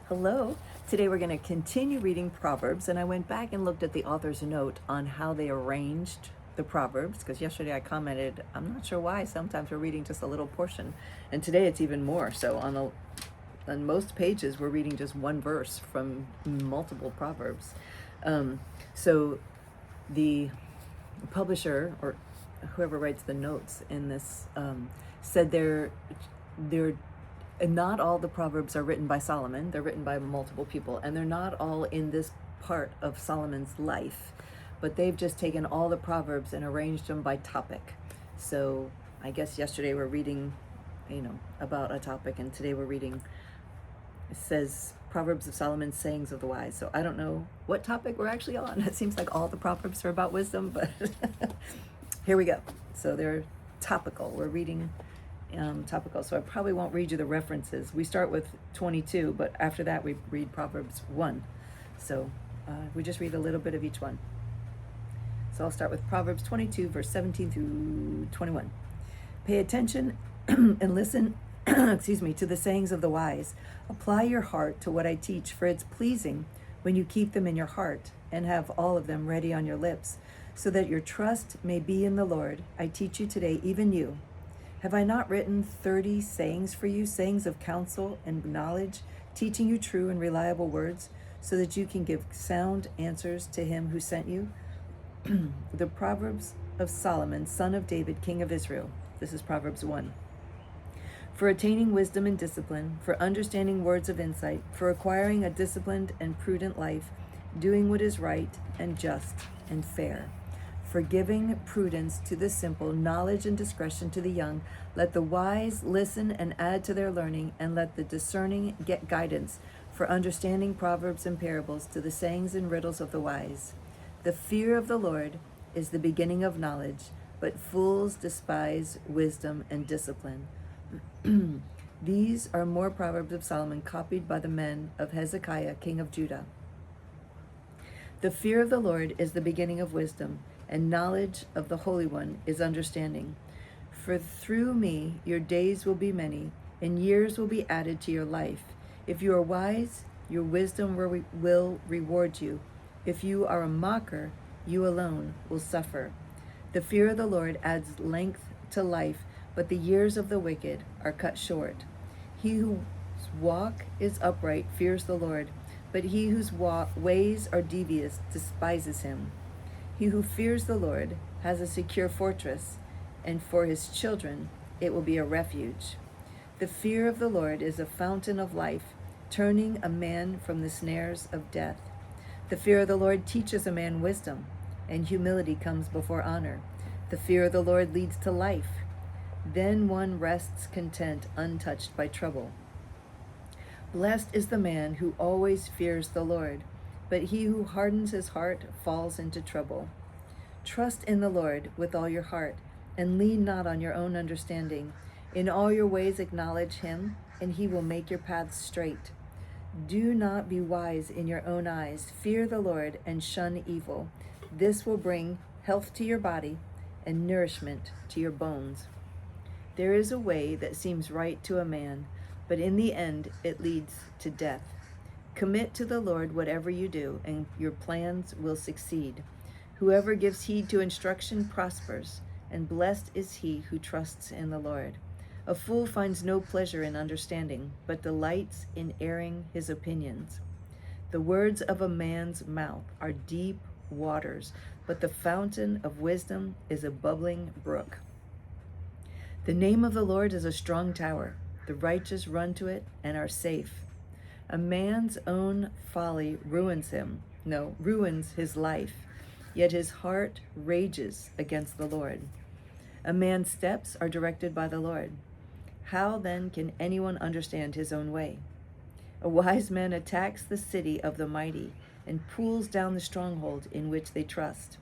Hello. Today we're going to continue reading Proverbs, and I went back and looked at the author's note on how they arranged the Proverbs, because yesterday I commented, I'm not sure why sometimes we're reading just a little portion, and today it's even more. So on most pages we're reading just one verse from multiple Proverbs. So the publisher, or whoever writes the notes in this, said they're not all the Proverbs are written by Solomon. They're written by multiple people, and they're not all in this part of Solomon's life, but they've just taken all the Proverbs and arranged them by topic. So I guess yesterday we're reading, about a topic, and today we're reading, it says Proverbs of Solomon, sayings of the wise. So I don't know what topic we're actually on. It seems like all the Proverbs are about wisdom, but here we go. So they're topical. We're reading topical, so I probably won't read you the references. We start with 22, but after that we read Proverbs 1. So we just read a little bit of each one. So I'll start with Proverbs 22, verse 17 through 21. Pay attention and listen to the sayings of the wise. Apply your heart to what I teach, for it's pleasing when you keep them in your heart and have all of them ready on your lips, so that your trust may be in the Lord. I teach you today, even you. Have I not written 30 sayings for you, sayings of counsel and knowledge, teaching you true and reliable words, so that you can give sound answers to him who sent you? The Proverbs of Solomon, son of David, king of Israel. This is Proverbs 1. For attaining wisdom and discipline, for understanding words of insight, for acquiring a disciplined and prudent life, doing what is right and just and fair, for giving prudence to the simple, knowledge and discretion to the young. Let the wise listen and add to their learning, and let the discerning get guidance, for understanding proverbs and parables, to the sayings and riddles of the wise. The fear of the Lord is the beginning of knowledge, but fools despise wisdom and discipline. These are more Proverbs of Solomon, copied by the men of Hezekiah, king of Judah. The fear of the Lord is the beginning of wisdom, and knowledge of the Holy One is understanding. For through me your days will be many, and years will be added to your life. If you are wise, your wisdom will reward you. If you are a mocker, you alone will suffer. The fear of the Lord adds length to life, but the years of the wicked are cut short. He whose walk is upright fears the Lord, but he whose ways are devious despises him. He who fears the Lord has a secure fortress, and for his children it will be a refuge. The fear of the Lord is a fountain of life, turning a man from the snares of death. The fear of the Lord teaches a man wisdom, and humility comes before honor. The fear of the Lord leads to life. Then one rests content, untouched by trouble. Blessed is the man who always fears the Lord, but he who hardens his heart falls into trouble. Trust in the Lord with all your heart, and lean not on your own understanding. In all your ways acknowledge him, and he will make your paths straight. Do not be wise in your own eyes. Fear the Lord and shun evil. This will bring health to your body and nourishment to your bones. There is a way that seems right to a man, but in the end it leads to death. Commit to the Lord whatever you do, and your plans will succeed. Whoever gives heed to instruction prospers, and blessed is he who trusts in the Lord. A fool finds no pleasure in understanding, but delights in airing his opinions. The words of a man's mouth are deep waters, but the fountain of wisdom is a bubbling brook. The name of the Lord is a strong tower. The righteous run to it and are safe. A man's own folly ruins his life, yet his heart rages against the Lord. A man's steps are directed by the Lord. How then can anyone understand his own way? A wise man attacks the city of the mighty and pulls down the stronghold in which they trust.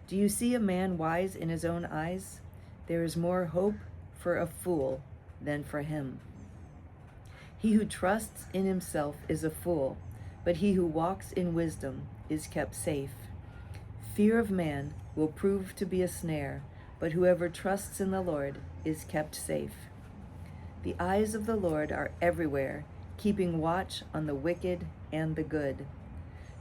Do you see a man wise in his own eyes? There is more hope for a fool than for him. He who trusts in himself is a fool, but he who walks in wisdom is kept safe. Fear of man will prove to be a snare, but whoever trusts in the Lord is kept safe. The eyes of the Lord are everywhere, keeping watch on the wicked and the good.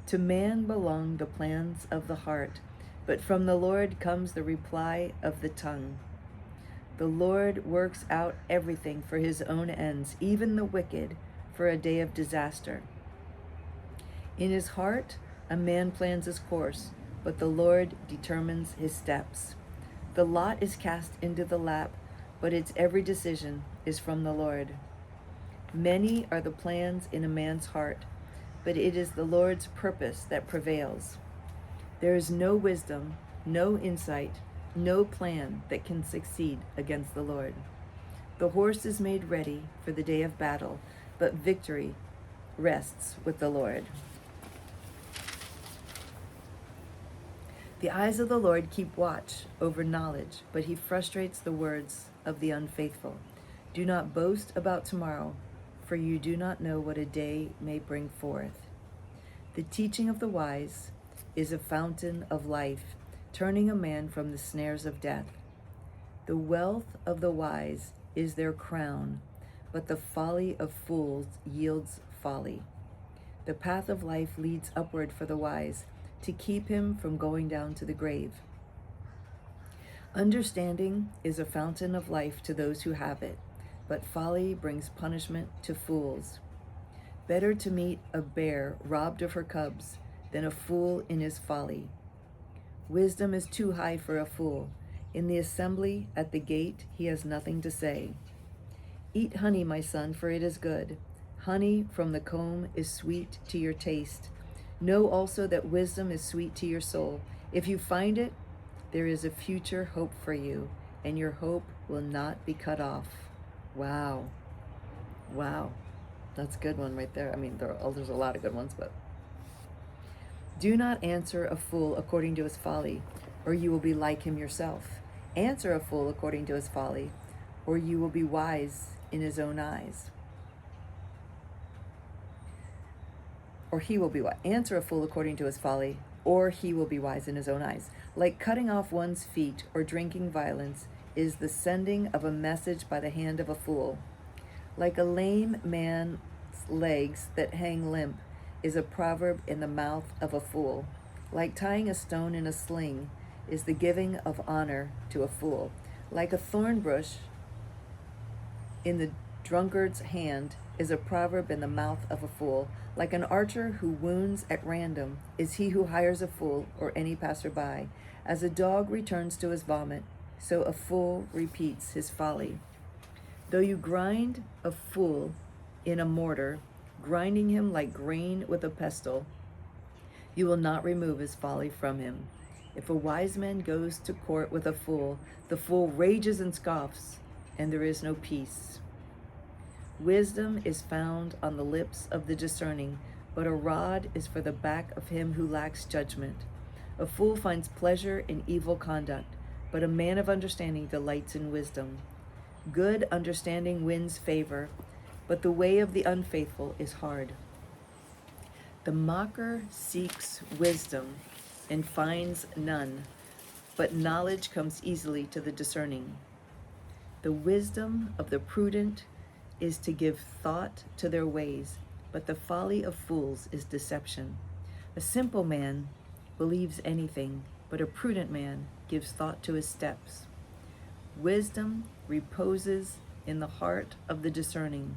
To man belong the plans of the heart, but from the Lord comes the reply of the tongue. The Lord works out everything for his own ends, even the wicked for a day of disaster. In his heart, a man plans his course, but the Lord determines his steps. The lot is cast into the lap, but its every decision is from the Lord. Many are the plans in a man's heart, but it is the Lord's purpose that prevails. There is no wisdom, no insight, no plan that can succeed against the Lord. The horse is made ready for the day of battle, but victory rests with the Lord. The eyes of the Lord keep watch over knowledge, but he frustrates the words of the unfaithful. Do not boast about tomorrow, for you do not know what a day may bring forth. The teaching of the wise is a fountain of life, turning a man from the snares of death. The wealth of the wise is their crown, but the folly of fools yields folly. The path of life leads upward for the wise, to keep him from going down to the grave. Understanding is a fountain of life to those who have it, but folly brings punishment to fools. Better to meet a bear robbed of her cubs than a fool in his folly. Wisdom is too high for a fool. In the assembly at the gate he has nothing to say. Eat honey, my son, for it is good. Honey from the comb is sweet to your taste. Know also that wisdom is sweet to your soul. If you find it, there is a future hope for you, and your hope will not be cut off. Wow. Wow. That's a good one right there. I mean, there's a lot of good ones, but. Do not answer a fool according to his folly, or you will be like him yourself. Answer a fool according to his folly, or you will be wise in his own eyes. Or he will be wise. Answer a fool according to his folly, or he will be wise in his own eyes. Like cutting off one's feet or drinking violence is the sending of a message by the hand of a fool. Like a lame man's legs that hang limp is a proverb in the mouth of a fool. Like tying a stone in a sling is the giving of honor to a fool. Like a thorn bush in the drunkard's hand is a proverb in the mouth of a fool. Like an archer who wounds at random is he who hires a fool or any passerby. As a dog returns to his vomit, so a fool repeats his folly. Though you grind a fool in a mortar, grinding him like grain with a pestle, you will not remove his folly from him. If a wise man goes to court with a fool, the fool rages and scoffs, and there is no peace. Wisdom is found on the lips of the discerning, but a rod is for the back of him who lacks judgment. A fool finds pleasure in evil conduct, but a man of understanding delights in wisdom. Good understanding wins favor, but the way of the unfaithful is hard. The mocker seeks wisdom and finds none, but knowledge comes easily to the discerning. The wisdom of the prudent is to give thought to their ways, but the folly of fools is deception. A simple man believes anything, but a prudent man gives thought to his steps. Wisdom reposes in the heart of the discerning,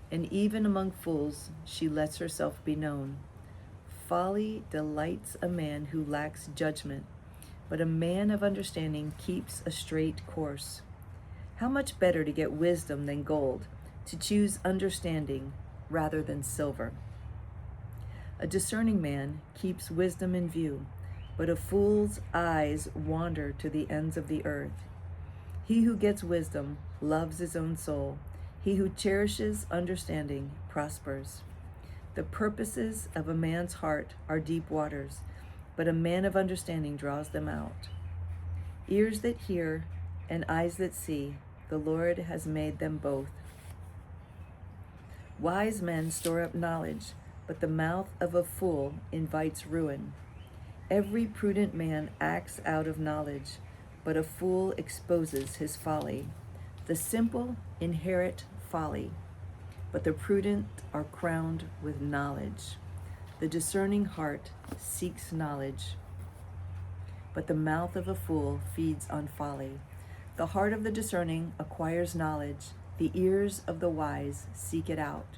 and even among fools she lets herself be known. Folly delights a man who lacks judgment, but a man of understanding keeps a straight course. How much better to get wisdom than gold, to choose understanding rather than silver. A discerning man keeps wisdom in view, but a fool's eyes wander to the ends of the earth. He who gets wisdom loves his own soul. He who cherishes understanding prospers. The purposes of a man's heart are deep waters, but a man of understanding draws them out. Ears that hear and eyes that see, the Lord has made them both. Wise men store up knowledge, but the mouth of a fool invites ruin. Every prudent man acts out of knowledge, but a fool exposes his folly. The simple inherit folly, but the prudent are crowned with knowledge. The discerning heart seeks knowledge, but the mouth of a fool feeds on folly. The heart of the discerning acquires knowledge. The ears of the wise seek it out.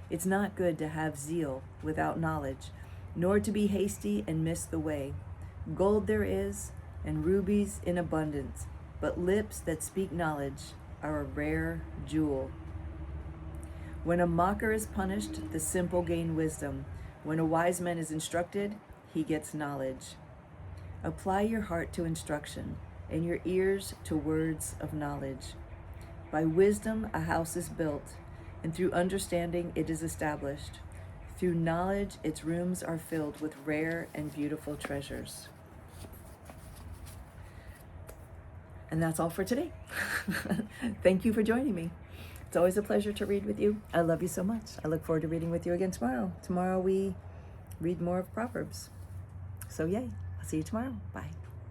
It's not good to have zeal without knowledge, nor to be hasty and miss the way. Gold there is, and rubies in abundance, but lips that speak knowledge are a rare jewel. When a mocker is punished, the simple gain wisdom. When a wise man is instructed, he gets knowledge. Apply your heart to instruction, and your ears to words of knowledge. By wisdom a house is built, and through understanding it is established. Through knowledge its rooms are filled with rare and beautiful treasures. And that's all for today. Thank you for joining me. It's always a pleasure to read with you. I love you so much. I look forward to reading with you again tomorrow. Tomorrow we read more of Proverbs. So yay. I'll see you tomorrow. Bye.